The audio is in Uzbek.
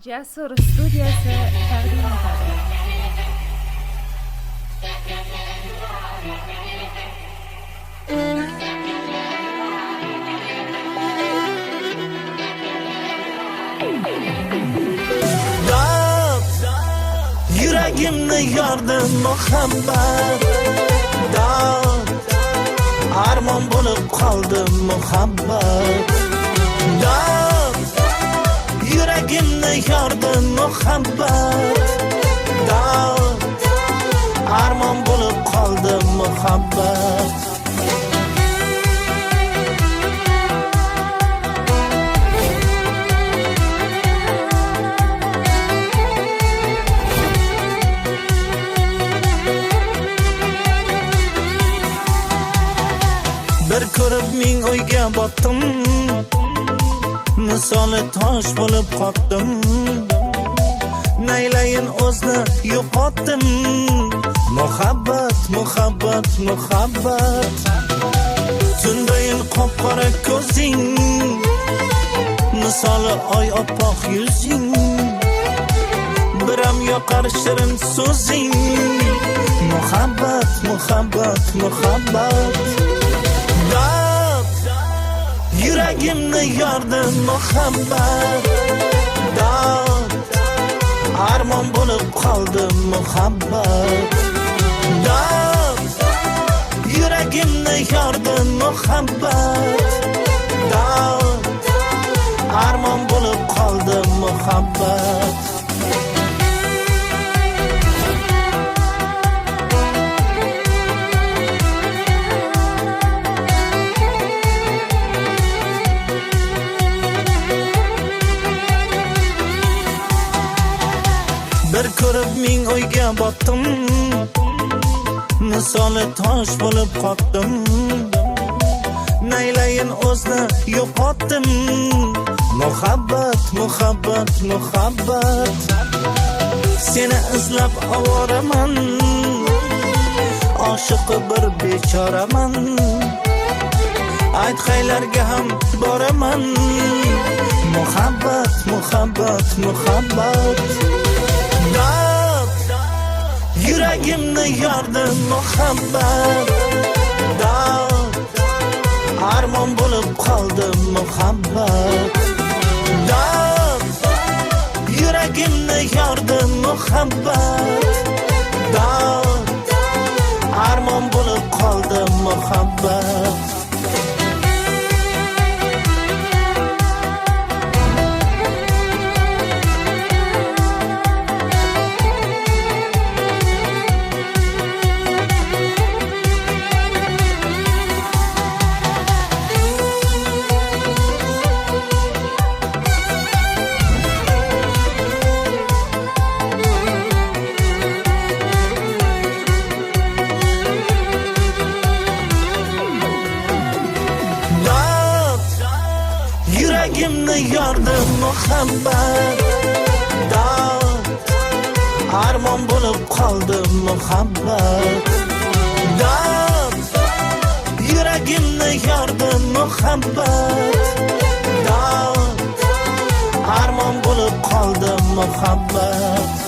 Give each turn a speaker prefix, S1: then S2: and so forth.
S1: Jasur studiyasi taqdim etadi.
S2: Yuragimni yordi muhabbat, dod armon bo'lib qoldi muhabbat, dod yuragimni yordi muhabbat, dod armon bo'lib qoldi muhabbat. Bir ko'rib ming o'yga botdim, misoli tosh bo'lib qotdim, naylayin o'zni yo'qotdim. Muhabbat, muhabbat, muhabbat, tundayin qop-qora ko'zing, misoli oy oppoq yuzing, biram yoqar shirin so'zing. Muhabbat, muhabbat, muhabbat, yuragimni yordi muhabbat, dod armon bo'lib qoldi muhabbat, dod yuragimni yordi muhabbat, dod armon bo'lib qoldi muhabbat. Bir ko'rib ming o'yga botdim, misoli tosh bo'lib qotdim, naylayin o'zni yo'qotdim. Muhabbat, muhabbat, muhabbat, seni izlab ovoraman, oshiqi bir bechoraman, aytqaylarga ham boraman. Muhabbat, muhabbat, muhabbat, yuragimni yordi muhabbat, dod armon bo'lib qoldi muhabbat, dod yuragimni yordi muhabbat, dod armon bo'lib qoldi muhabbat. Yuragimni yordi muhabbat, dod armon bo'lib qoldi muhabbat, dod yuragimni yordi muhabbat, dod armon bo'lib qoldi muhabbat.